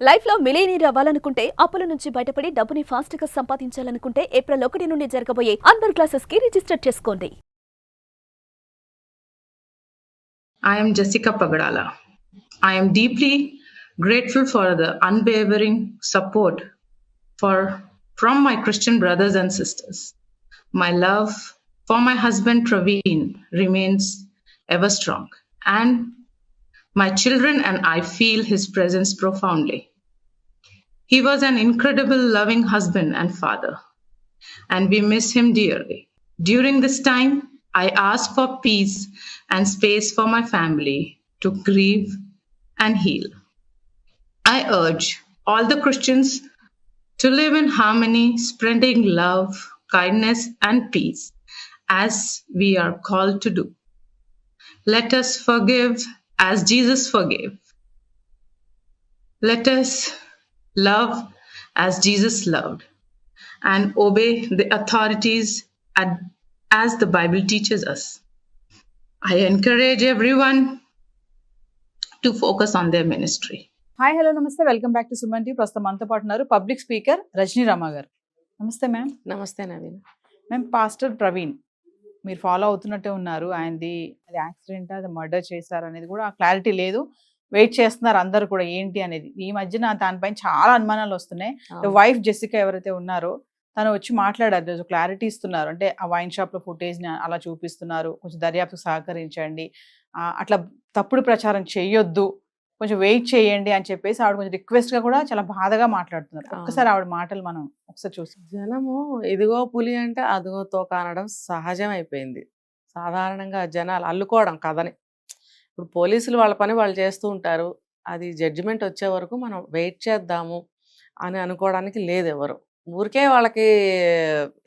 Life లో millionaire అవ్వాలనుకుంటే అప్పుల నుంచి బయటపడి డబ్బుని ఫాస్ట్ గా సంపాదించాలనుకుంటే ఏప్రిల్ 1 నుండి జరగబోయే అన్వర్ క్లాసెస్ కి రిజిస్టర్ చేసుకోండి. I am Jessica Pagadala. I am deeply grateful for the unwavering support from my Christian brothers and sisters. My love for my husband Praveen remains ever strong, and my children and I feel his presence profoundly. He was an incredible, loving husband and father, and we miss him dearly. During this time, I ask for peace and space for my family to grieve and heal. I urge all the Christians to live in harmony, spreading love, kindness, and peace as we are called to do. Let us forgive as Jesus forgave. Let us love as Jesus loved, and obey the authorities as the Bible teaches us. I encourage everyone to focus on their ministry. Hi hello నమస్తే, welcome back to Suman TV. ప్రస్తుతం మనతో పాటు ఉన్నారు public speaker Rajani Rama గారు. నమస్తే ma'am. నమస్తే Naveen. Ma'am, pastor Praveen మీరు follow అవుతున్నట్టే ఉన్నారు. ఆయనది అది యాక్సిడెంట్, అది మర్డర్ చేశారు అనేది కూడా క్లారిటీ లేదు. వెయిట్ చేస్తున్నారు అందరు కూడా ఏంటి అనేది. ఈ మధ్యన దానిపైన చాలా అనుమానాలు వస్తున్నాయి. వైఫ్ జెసికా ఎవరైతే ఉన్నారో తను వచ్చి మాట్లాడారు, క్లారిటీ ఇస్తున్నారు. అంటే ఆ వైన్ షాప్ లో ఫుటేజ్ ని అలా చూపిస్తున్నారు, కొంచెం దర్యాప్తు సహకరించండి, అట్లా తప్పుడు ప్రచారం చేయొద్దు, కొంచెం వెయిట్ చేయండి అని చెప్పేసి ఆవిడ కొంచెం రిక్వెస్ట్ గా కూడా చాలా బాధగా మాట్లాడుతున్నారు. ఒక్కసారి ఆవిడ మాటలు మనం ఒకసారి చూసి. జనము ఇదిగో పులి అంటే అదిగో తోక అనడం సహజం అయిపోయింది. సాధారణంగా జనాలు అల్లుకోవడం కథని. ఇప్పుడు పోలీసులు వాళ్ళ పని వాళ్ళు చేస్తూ ఉంటారు. అది జడ్జిమెంట్ వచ్చే వరకు మనం వెయిట్ చేద్దాము అని అనుకోవడానికి లేదు ఎవరు. ఊరికే వాళ్ళకి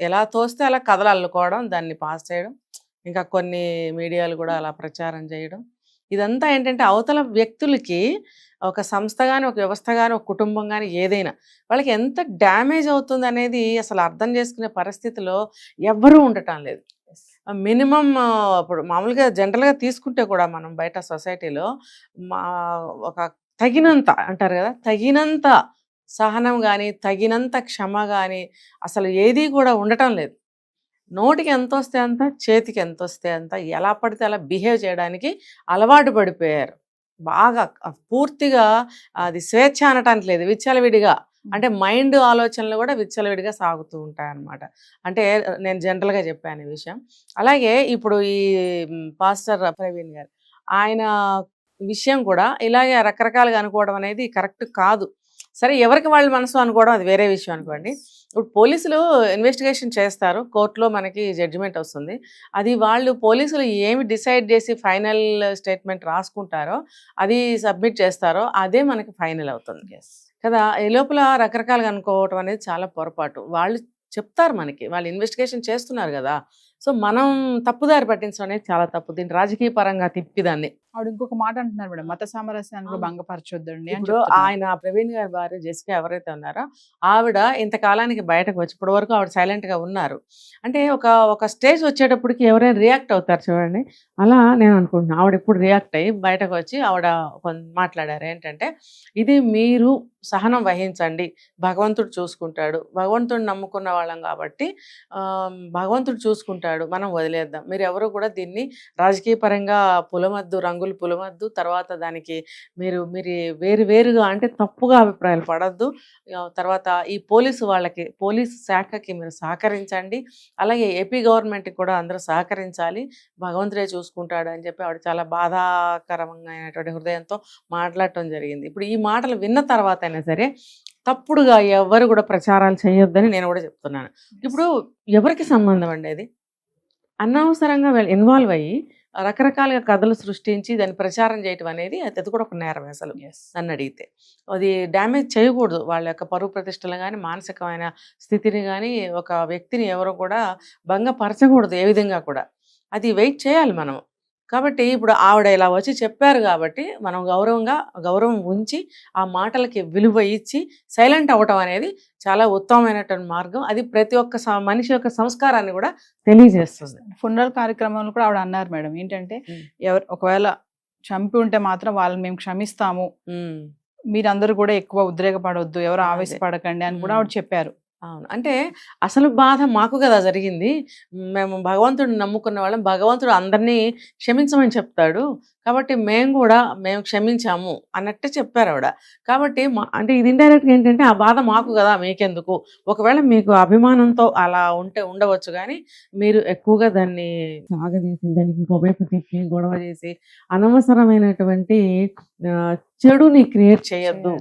ఎలా తోస్తే అలా కథలు అల్లుకోవడం, దాన్ని పాస్ చేయడం, ఇంకా కొన్ని మీడియాలు కూడా అలా ప్రచారం చేయడం. ఇదంతా ఏంటంటే అవతల వ్యక్తులకి ఒక సంస్థ కానీ, ఒక వ్యవస్థ కానీ, ఒక కుటుంబం కానీ ఏదైనా వాళ్ళకి ఎంత డ్యామేజ్ అవుతుంది అనేది అసలు అర్థం చేసుకునే పరిస్థితిలో ఎవ్వరూ ఉండటం లేదు. మినిమం ఇప్పుడు మామూలుగా జనరల్గా తీసుకుంటే కూడా మనం బయట సొసైటీలో ఒక తగినంత అంటారు కదా, తగినంత సహనం కానీ, తగినంత క్షమ కానీ అసలు ఏది కూడా ఉండటం లేదు. నోటికి ఎంత వస్తే అంత, చేతికి ఎంత వస్తే అంత, ఎలా పడితే అలా బిహేవ్ చేయడానికి అలవాటు పడిపోయారు. బాగా పూర్తిగా అది స్వేచ్ఛ అనటానికి లేదు, విచ్చలవిడిగా. అంటే మైండ్ ఆలోచనలు కూడా విచ్చలవిడిగా సాగుతూ ఉంటాయన్నమాట. అంటే నేను జనరల్గా చెప్పాను ఈ విషయం. అలాగే ఇప్పుడు ఈ పాస్టర్ ప్రవీణ్ గారు ఆయన విషయం కూడా ఇలాగే రకరకాలుగా అనుకోవడం అనేది కరెక్ట్ కాదు. సరే, ఎవరికి వాళ్ళ మనసు అనుకోవడం అది వేరే విషయం అనుకోండి. ఇప్పుడు పోలీసులు ఇన్వెస్టిగేషన్ చేస్తారు, కోర్టులో మనకి జడ్జిమెంట్ వస్తుంది. అది వాళ్ళు పోలీసులు ఏమి డిసైడ్ చేసి ఫైనల్ స్టేట్మెంట్ రాసుకుంటారో, అది సబ్మిట్ చేస్తారో అదే మనకి ఫైనల్ అవుతుంది కదా. ఈ లోపల రకరకాలుగా అనుకోవటం అనేది చాలా పొరపాటు. వాళ్ళు చెప్తారు మనకి, వాళ్ళు ఇన్వెస్టిగేషన్ చేస్తున్నారు కదా. సో మనం తప్పుదారి పట్టించడం అనేది చాలా తప్పు. దీన్ని రాజకీయ పరంగా తిప్పిదాన్ని. ఆవిడ ఇంకొక మాట అంటున్నారు మేడం, మత సామరస్యాన్ని కూడా భంగపరచొద్దండి. ఇప్పుడు ఆయన ప్రవీణ్ గారి భార్య జెసికా ఎవరైతే ఉన్నారో ఆవిడ ఇంతకాలానికి బయటకు వచ్చి ఇప్పటి వరకు ఆవిడ సైలెంట్ గా ఉన్నారు. అంటే ఒక స్టేజ్ వచ్చేటప్పటికి ఎవరైనా రియాక్ట్ అవుతారు చూడండి, అలా నేను అనుకుంటున్నాను. ఆవిడ ఇప్పుడు రియాక్ట్ అయ్యి బయటకు వచ్చి ఆవిడ మాట్లాడారు ఏంటంటే, ఇది మీరు సహనం వహించండి, భగవంతుడు చూసుకుంటాడు, భగవంతుడు నమ్ముకున్న వాళ్ళం కాబట్టి భగవంతుడు చూసుకుంటాడు, మనం వదిలేద్దాం. మీరు ఎవరు కూడా దీన్ని రాజకీయ పరంగా పులమద్దు, రంగులు పులమద్దు. తర్వాత దానికి మీరు వేరుగా అంటే తప్పుగా అభిప్రాయాలు పడద్దు. తర్వాత ఈ పోలీసు శాఖకి మీరు సహకరించండి. అలాగే ఏపీ గవర్నమెంట్కి కూడా అందరూ సహకరించాలి, భగవంతుడే చూసుకుంటాడు అని చెప్పి ఆవిడ చాలా బాధాకరమైనటువంటి హృదయంతో మాట్లాడటం జరిగింది. ఇప్పుడు ఈ మాటలు విన్న తర్వాత అయినా సరే తప్పుడుగా ఎవరు కూడా ప్రచారాలు చేయొద్దని నేను కూడా చెప్తున్నాను. ఇప్పుడు ఎవరికి సంబంధం అండి అది? అనవసరంగా ఇన్వాల్వ్ అయ్యి రకరకాలుగా కథలు సృష్టించి దాన్ని ప్రచారం చేయటం అనేది అది కూడా ఒక నేరం అసలు నన్ను అడిగితే. అది డ్యామేజ్ చేయకూడదు వాళ్ళ యొక్క పరువు ప్రతిష్టలు కానీ, మానసికమైన స్థితిని కానీ, ఒక వ్యక్తిని ఎవరు కూడా భంగపరచకూడదు ఏ విధంగా కూడా. అది వెయిట్ చేయాలి మనం. కాబట్టి ఇప్పుడు ఆవిడ ఇలా వచ్చి చెప్పారు కాబట్టి మనం గౌరవం ఉంచి ఆ మాటలకి విలువ ఇచ్చి సైలెంట్ అవ్వటం అనేది చాలా ఉత్తమమైనటువంటి మార్గం. అది ప్రతి ఒక్క మనిషి యొక్క సంస్కారాన్ని కూడా తెలియజేస్తుంది. ఫునరల్ కార్యక్రమంలో కూడా ఆవిడ అన్నారు మేడం ఏంటంటే, ఒకవేళ చంపి ఉంటే మాత్రం వాళ్ళని మేము క్షమిస్తాము, మీరందరూ కూడా ఎక్కువ ఉద్రేకపడొద్దు, ఎవరు అదే. ఆవేశపడకండి అని కూడా ఆవిడ చెప్పారు. అవును. అంటే అసలు బాధ మాకు కదా జరిగింది. మేము భగవంతుడిని నమ్ముకున్న వాళ్ళం. భగవంతుడు అందరినీ క్షమించమని చెప్తాడు. కాబట్టి మేము క్షమించాము అన్నట్టే చెప్పారావిడ. కాబట్టి అంటే ఇది ఇండైరెక్ట్‌గా ఏంటంటే ఆ బాధ మాకు గదా! మీకెందుకు? ఒకవేళ మీకు అభిమానంతో అలా ఉండవచ్చు గానీ, మీరు ఎక్కువగా దాన్ని సాగదీసి, దానికి ఇంకో వైపు తిప్పి, గొడవ చేసి, అనవసరమైనటువంటి చెడుని క్రియేట్ చేయొద్దు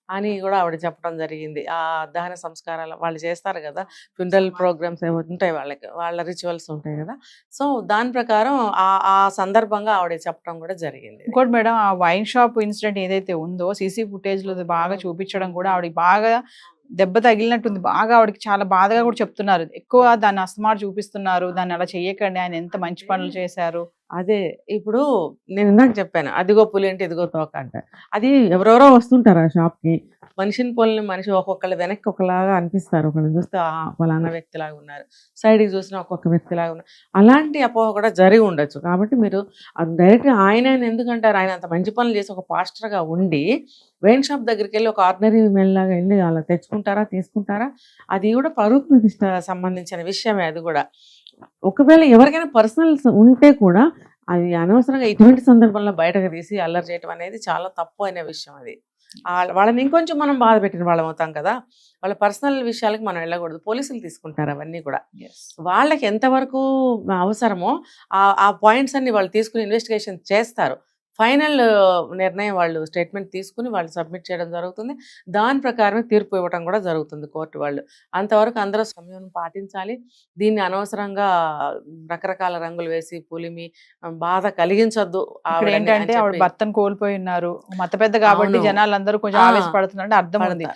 అని కూడా ఆవిడ చెప్పడం జరిగింది. ఆ దహన సంస్కారాలు వాళ్ళు చేస్తారు కదా, ఫ్యూనరల్ ప్రోగ్రామ్స్ ఏవో ఉంటాయి వాళ్ళకి, వాళ్ళ రిచువల్స్ ఉంటాయి కదా. సో దాని ప్రకారం ఆ సందర్భంగా ఆవిడ చెప్పడం కూడా జరిగింది. ఇంకోటి మేడం, ఆ వైన్ షాప్ ఇన్సిడెంట్ ఏదైతే ఉందో సీసీ ఫుటేజ్ లో బాగా చూపించడం కూడా ఆవిడకి బాగా దెబ్బ తగిలినట్టుంది. బాగా ఆవిడకి చాలా బాధగా కూడా చెప్తున్నారు. ఎక్కువ దాన్ని అస్తమాటు చూపిస్తున్నారు, దాన్ని అలా చెయ్యకండి, ఆయన ఎంత మంచి పనులు చేశారు. అదే ఇప్పుడు నేను ఇందాక చెప్పాను, అదిగో పులి అంటే ఇదిగో తోక అంట. అది ఎవరెవరో వస్తుంటారు ఆ షాప్కి, మనిషిని పోలిన మనిషి ఒక్కొక్కళ్ళు వెనక్కి ఒకలాగా అనిపిస్తారు. ఒకళ్ళు చూస్తే ఫలానా వ్యక్తిలాగా ఉన్నారు, సైడ్కి చూసిన ఒక్కొక్క వ్యక్తిలాగా ఉన్నారు. అలాంటి అపోహ కూడా జరిగి ఉండొచ్చు. కాబట్టి మీరు డైరెక్ట్గా ఆయన ఎందుకంటారు, ఆయన అంత మంచి పనులు చేసి ఒక పాస్టర్గా ఉండి వైన్ షాప్ దగ్గరికి వెళ్ళి ఒక ఆర్డినరీ మెన్ లాగా వెళ్ళి అలా తెచ్చుకుంటారా, తీసుకుంటారా? అది కూడా పరువు ప్రతిష్ట సంబంధించిన విషయమే. అది కూడా ఒకవేళ ఎవరికైనా పర్సనల్స్ ఉంటే కూడా అది అనవసరంగా ఇటువంటి సందర్భంలో బయటకు తీసి అల్లరి చేయడం అనేది చాలా తప్పు అనే విషయం. అది వాళ్ళని ఇంకొంచెం మనం బాధ పెట్టిన వాళ్ళం అవుతాం కదా. వాళ్ళ పర్సనల్ విషయాలకు మనం వెళ్ళకూడదు. పోలీసులు తీసుకుంటారు అవన్నీ కూడా. వాళ్ళకి ఎంతవరకు అవసరమో ఆ పాయింట్స్ అన్ని వాళ్ళు తీసుకుని ఇన్వెస్టిగేషన్ చేస్తారు. ఫైనల్ నిర్ణయం వాళ్ళు స్టేట్మెంట్ తీసుకుని వాళ్ళు సబ్మిట్ చేయడం జరుగుతుంది. దాని ప్రకారమే తీర్పు ఇవ్వడం కూడా జరుగుతుంది కోర్టు వాళ్ళు. అంతవరకు అందరూ సమయం పాటించాలి. దీన్ని అనవసరంగా రకరకాల రంగులు వేసి పులిమి బాధ కలిగించొద్దు. ఏంటంటే ఆవిడ భర్తను కోల్పోయి ఉన్నారు, మత పెద్ద కాబట్టి జనాలందరూ కొంచెం ఆవేశపడుతున్నారు, అర్థం ఉంది.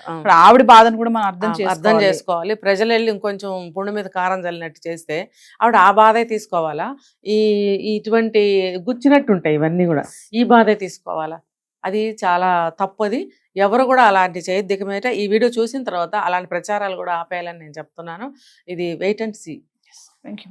ఆవిడ బాధను కూడా మనం అర్థం చేసుకోవాలి. ప్రజలు వెళ్ళి ఇంకొంచెం పుండు మీద కారం చల్లినట్టు చేస్తే ఆవిడ ఆ బాధే తీసుకోవాలా? ఇటువంటి గుచ్చినట్టు ఉంటాయి ఇవన్నీ కూడా, ఈ బాధే తీసుకోవాలా? అది చాలా తప్పది. ఎవరు కూడా అలాంటి చేయొద్దు. ఇక మీద ఈ వీడియో చూసిన తర్వాత అలాంటి ప్రచారాలు కూడా ఆపేయాలని నేను చెప్తున్నాను. ఇది wait and see. Thank you.